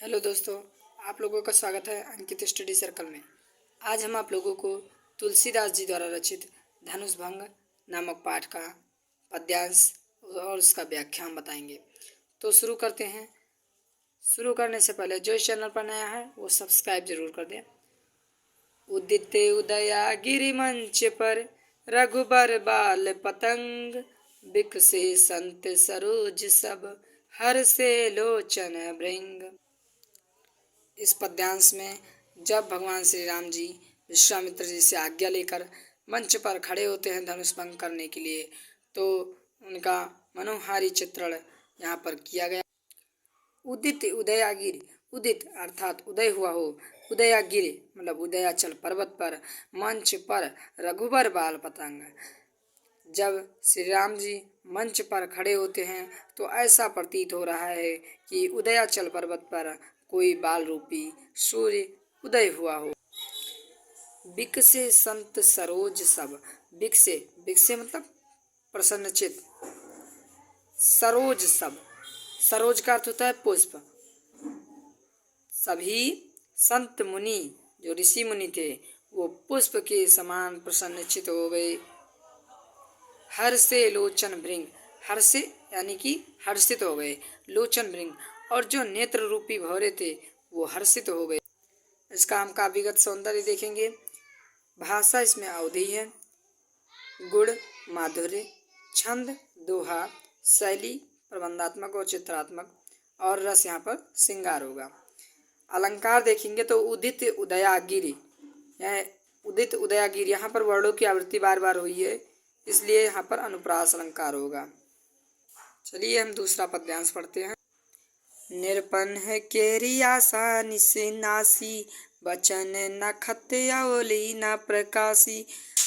Hello दोस्तों, आप लोगों का स्वागत है अंकित स्टडी सर्कल में। आज हम आप लोगों को तुलसीदास जी द्वारा रचित धनुष भंग नामक पाठ का पद्यांश और उसका व्याख्यान बताएंगे। तो शुरू करते हैं। शुरू करने से पहले जो इस चैनल पर नया है वो सब्सक्राइब जरूर कर दें। उदित उदया गिरि मंच पर रघुबर बाल पतंग, बिकसे संत सरोज सब हर से लोचन भृंग। इस पद्यांश में जब भगवान श्री राम जी विश्वामित्र जी से आज्ञा लेकर मंच पर खड़े होते हैं धनुष भंग करने के लिए, तो उनका मनोहारी चित्रण यहाँ पर किया गया। उदित उदयागिरि, उदित अर्थात उदय हुआ हो, उदयागिरि मतलब उदयाचल पर्वत पर, मंच पर रघुबर बाल पतंग। जब श्री राम जी मंच पर खड़े होते हैं तो ऐसा प्रतीत हो रहा है कि उदयाचल पर्वत पर कोई बाल रूपी सूर्य उदय हुआ हो। बिकसे संत सरोज सब, बिकसे बिकसे मतलब प्रसन्नचित, सरोज सब, सरोज का अर्थ होता है पुष्प। सभी संत मुनि जो ऋषि मुनि थे वो पुष्प के समान प्रसन्नचित हो गए। हर से लोचन भृंग, हर से यानी कि हर्षित हो गए, लोचन भृंग और जो नेत्र रूपी भौरे थे वो हर्षित हो गए। इसका हम काव्यगत सौंदर्य देखेंगे। भाषा इसमें अवधि है, गुण माधुर्य, छंद दोहा, शैली प्रबंधात्मक और चित्रात्मक, और रस यहाँ पर श्रृंगार होगा। अलंकार देखेंगे तो उदित उदयागिरि, उदित उदयागिरि यहाँ पर वर्णों की आवृत्ति बार बार हुई है, इसलिए यहाँ पर अनुप्रास अलंकार होगा। चलिए हम दूसरा पद्यांश पढ़ते हैं। निरपन केरी आशा निनासी, बचन न खत अवली न प्रकाशी,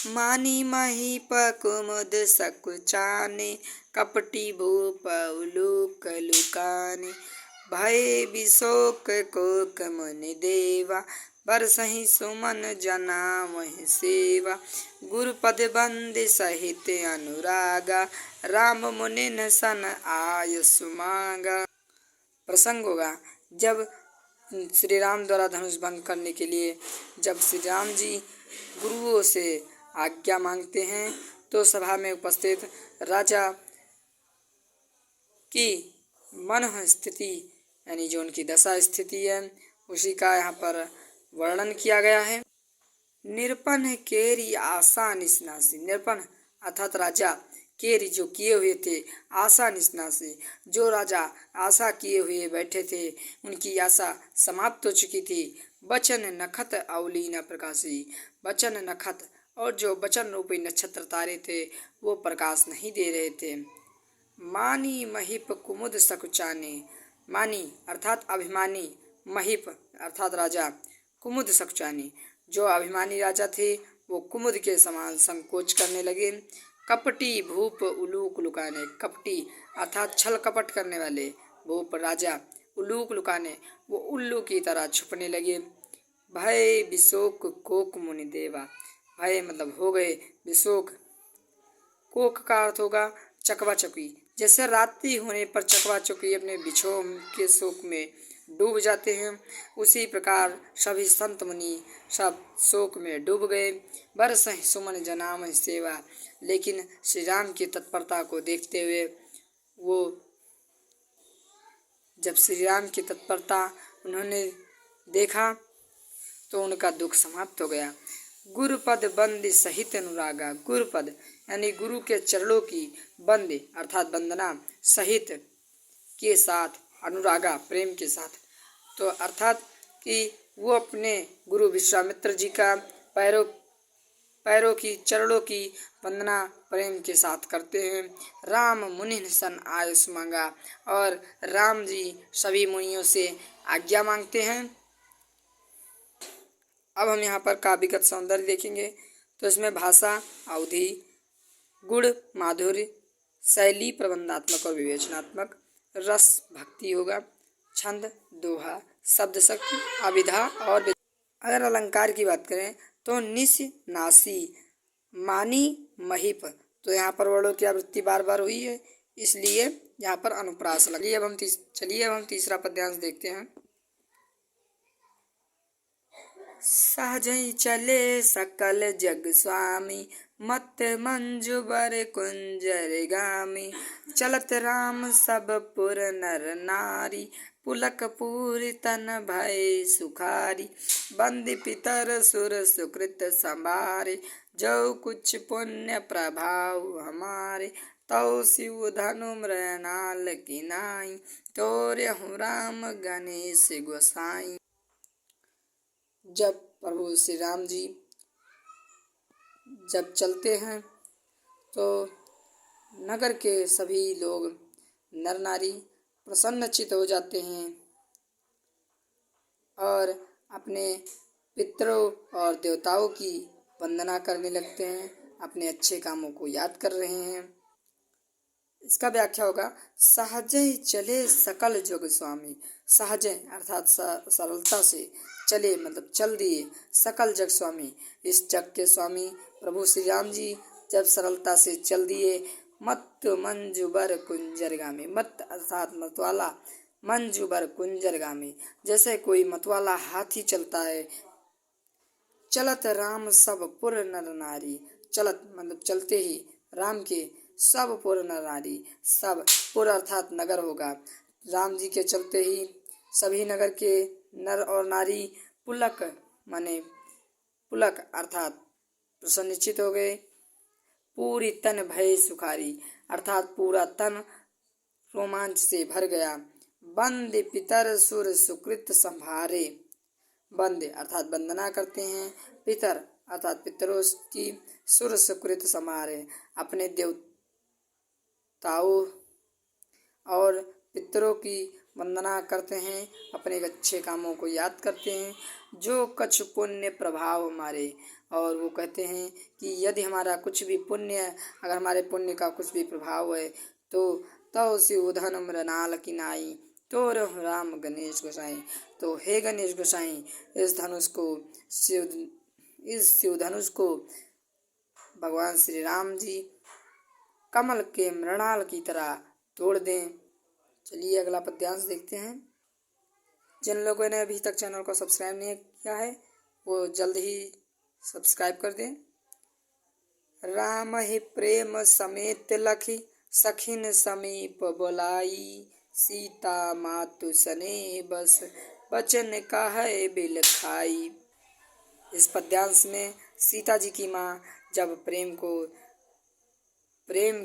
मानी महीप कुमुद सकुचाने, कपटी भूप उलूक लुकाने, भय विशोक कोक मुनि देवा, बरसहि सुमन जना वहि सेवा, गुरुपद बंदि सहित अनुरागा, राम मुनि सन आयस मांगा। प्रसंग होगा जब श्री राम द्वारा धनुष भंग करने के लिए जब श्री राम जी गुरुओं से आज्ञा मांगते हैं तो सभा में उपस्थित राजा की मन स्थिति यानी जो उनकी दशा स्थिति है उसी का यहाँ पर वर्णन किया गया है। निरपन केरी आशा निस्नासी, निरपन अर्थात राजा, केरी जो किए हुए थे, आशा निस्नासी जो राजा आशा किए हुए बैठे थे उनकी आशा समाप्त हो चुकी थी। बचन नखत अवली न प्रकाशी, बचन नखत और जो बचन रूपी नक्षत्र तारे थे वो प्रकाश नहीं दे रहे थे। मानी महिप कुमुद सकुचाने, मानी अर्थात अभिमानी, महिप अर्थात राजा, कुमुद सकुचाने जो अभिमानी राजा थे वो कुमुद के समान संकोच करने लगे। कपटी भूप उलूक लुकाने, कपटी अर्थात छल कपट करने वाले, भूप राजा, उलूक लुकाने वो उल्लू की तरह छुपने लगे। भय विशोक कोक मुनि देवा, भय मतलब हो गए, विशोक, कोक का अर्थ होगा चकवा चौकी, जैसे रात्रि होने पर चकवा चौकी अपने बिछोह के शोक में डूब जाते हैं, उसी प्रकार सभी संत मुनि सब शोक में डूब गए। बरसहि सुमन जनाम सेवा, लेकिन श्री राम की तत्परता को देखते हुए वो जब श्री राम की तत्परता उन्होंने देखा तो उनका दुख समाप्त हो गया। गुरुपद बंदी सहित अनुरागा, गुरुपद यानी गुरु के चरणों की बंदी अर्थात वंदना, सहित के साथ, अनुरागा प्रेम के साथ, तो अर्थात कि वो अपने गुरु विश्वामित्र जी का पैरों की चरणों की वंदना प्रेम के साथ करते हैं। राम मुनि सन आयुष मांगा, और राम जी सभी मुनियों से आज्ञा मांगते हैं। अब हम यहाँ पर काव्यगत सौंदर्य देखेंगे तो इसमें भाषा अवधि, गुण माधुर्य, शैली प्रबंधात्मक और विवेचनात्मक, रस भक्ति होगा, छंद दोहा, शब्द शक्ति अभिधा और अगर अलंकार की बात करें तो निस नासी, मानी महिप, तो यहाँ पर वर्णों की आवृत्ति बार बार हुई है इसलिए यहाँ पर अनुप्रास लगी। चलिए अब हम तीसरा पद्यांश देखते हैं। सहजई चले सकल जग स्वामी, मत मंजु बर कुंजर गामी। चलत राम सब पुर नर नारी, पुलक पूरी तन भय सुखारी। बंदी पितर सुर सुकृत संभारे, जो कुछ पुण्य प्रभाव हमारे। तौ शिव धनु मृणाल की नाई, तोरहु राम गणेश गोसाई। जब प्रभु श्री राम जी जब चलते हैं तो नगर के सभी लोग नर नारी प्रसन्नचित्त हो जाते हैं और अपने पितरों और देवताओं की वंदना करने लगते हैं, अपने अच्छे कामों को याद कर रहे हैं। इसका व्याख्या होगा सहजय चले सकल जग स्वामी। सहजय अर्थात सरलता से, चले मतलब चल दिए, सकल जग स्वामी इस जग के स्वामी प्रभु श्री राम जी जब सरलता से चल दिए। मत मंजुबर कुंजरगामी, मत अर्थात मतवाला, मंजुबर कुंजरगामी जैसे कोई मतवाला हाथी चलता है। चलत राम सब पुर नर नारी, चलत मतलब चलते ही राम के सब पुर नर नारी, सब पुर अर्थात नगर होगा। राम जी के चलते ही सभी नगर के नर और नारी पुलक माने पुलक अर्थात प्रसन्नचित हो गए। पूरी तन भय सुखारी अर्थात पूरा तन रोमांच से भर गया। बंदे पितर सुर सुकृत संभारे, बंदे अर्थात वंदना करते हैं, पितर अर्थात पितरों की सुर सुकृत संभारे अपने देवताओं और पितरों की वंदना करते हैं, अपने अच्छे कामों को याद करते हैं। जो कछ पुण्य प्रभाव हमारे, और वो कहते हैं कि यदि हमारा कुछ भी पुण्य, अगर हमारे पुण्य का कुछ भी प्रभाव है तो तौ शिव धन मृणाल की नाई, तो राम गणेश गोसाई। तो हे गणेश गोसाई इस शिव धनुष को भगवान श्री राम जी कमल के मृणाल की तरह तोड़ दें। चलिए अगला पद्यांश देखते हैं। जिन लोगों ने अभी तक चैनल को सब्सक्राइब नहीं किया है वो जल्द ही सब्सक्राइब कर दें। राम ही प्रेम समेत लखी, सखिन समीप बोलाई। सीता मातु सने बस, बचन काहे बिल खाई। इस पद्यांश में सीता जी की माँ जब प्रेम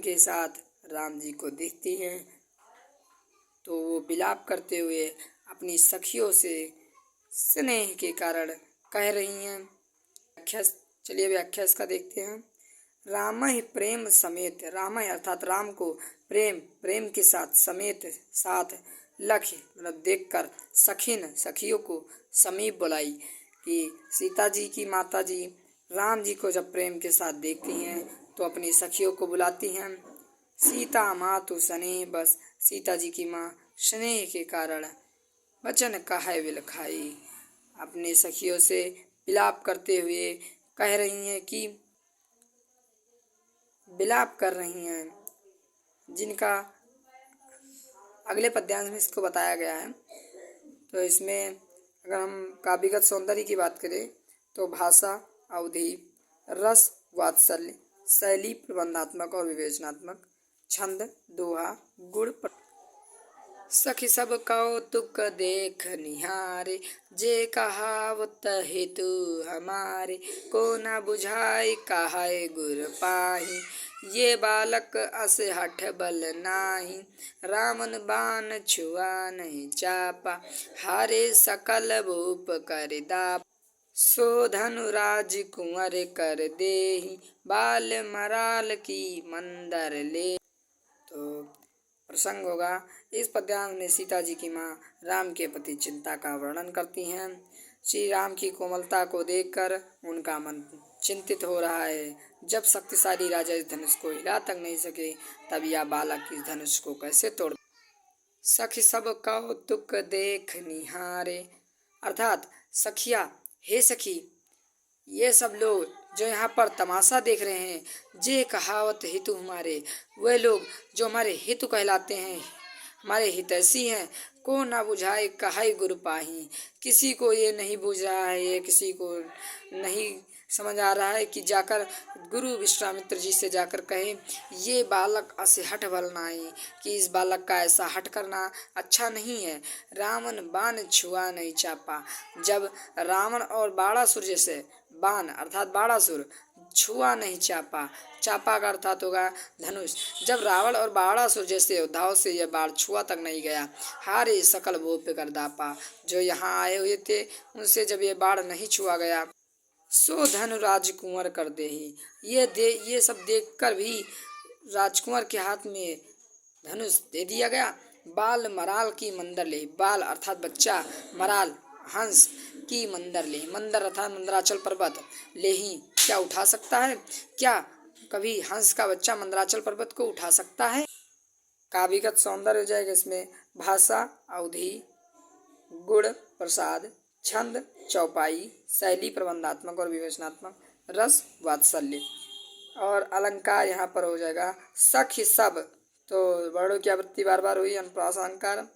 के साथ राम जी को देखती हैं तो वो विलाप करते हुए अपनी सखियों से स्नेह के कारण कह रही हैं। चलिए व्याख्या इसका देखते हैं। राम ही प्रेम समेत, राम अर्थात राम को प्रेम के साथ, समेत साथ, लख मतलब देखकर, सखिन सखियों को समीप बुलाई कि सीता जी की माता जी राम जी को जब प्रेम के साथ देखती हैं तो अपनी सखियों को बुलाती हैं। सीता मातु स्नेह बस, सीता जी की माँ स्नेह के कारण वचन काहे बिल खाई, अपने सखियों से विलाप करते हुए कह रही हैं कि विलाप कर रही हैं, जिनका अगले पद्यांश में इसको बताया गया है। तो इसमें अगर हम काव्यगत सौंदर्य की बात करें तो भाषा, अवधि, रस, वात्सल्य, शैली प्रबंधात्मक और विवेचनात्मक, छंद, दोहा, गुण, सखी सब कौतुक देख निहारे। जे कहावत हेतु हमारे, को न बुझाई कहाय गुर पाही। ये बालक अस हठ बल नाही, रामन बाण छुआ नहीं चापा। हारे सकल भूप कर दाप, सो धनुराज कुंवर कर देहि। बाल मराल की मंदर ले। तो प्रसंग होगा। इस पद्यांश में सीता जी की माँ राम के प्रति चिंता का वर्णन करती हैं। श्री राम की कोमलता को देखकर उनका मन चिंतित हो रहा है। जब शक्तिशाली राजा इस धनुष को हिला तक नहीं सके तब यह बालक इस धनुष को कैसे तोड़। सखी सब कौतुक देख निहारे अर्थात सखिया, हे सखी, ये सब लोग जो यहाँ पर तमाशा देख रहे हैं, जे कहावत हेतु हमारे, वे लोग जो हमारे हित कहलाते हैं, हमारे हितैषी हैं, को ना बुझाए कहाई गुरु पाही। किसी को ये नहीं बुझ रहा है, ये किसी को नहीं समझ आ रहा है कि जाकर गुरु विश्वामित्र जी से जाकर कहें ये बालक असे हठ बल नाई, कि इस बालक का ऐसा हट करना अच्छा नहीं है। रावण बाण छुआ नहीं चापा। जब रावण और बाणासुर जैसे बाण अर्थात बाणासुर छुआ नहीं चापा, चापा का अर्थात होगा धनुष। जब रावण और बाणासुर जैसे योद्धाओं से यह बाण छुआ तक नहीं गया, हारे सकल भूप कर दापा। जो यहाँ आए हुए थे उनसे जब ये बाण नहीं छुआ गया, सो धनु राजकुंवर कर दे ही। ये सब देखकर भी राजकुंवर के हाथ में धनुष दे दिया गया। बाल मराल की मंदर ले, बाल अर्थात बच्चा, मराल हंस की मंदर ले, मंदर अर्थात मंदराचल पर्वत, ले ही क्या उठा सकता है? क्या कभी हंस का बच्चा मंदराचल पर्वत को उठा सकता है? काव्यगत सौंदर्य हो जाएगा इसमें। भाषा अवधि, गुण प्रसाद, छंद चौपाई, शैली प्रबंधात्मक और विवेचनात्मक, रस वात्सल्य। और अलंकार यहाँ पर हो जाएगा सख्य सब, तो वर्णों की आवृत्ति बार बार हुई, अनुप्रास अलंकार।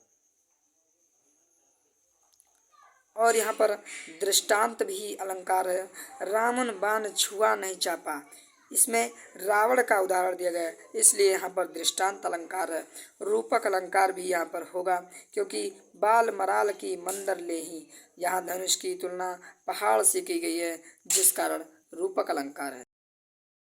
और यहाँ पर दृष्टांत भी अलंकार है। रावण बाण छुआ नहीं चापा, इसमें रावण का उदाहरण दिया गया है, इसलिए यहाँ पर दृष्टांत अलंकार है। रूपक अलंकार भी यहाँ पर होगा, क्योंकि बाल मराल की मंदर ले ही, यहाँ धनुष की तुलना पहाड़ से की गई है, जिस कारण रूपक अलंकार है।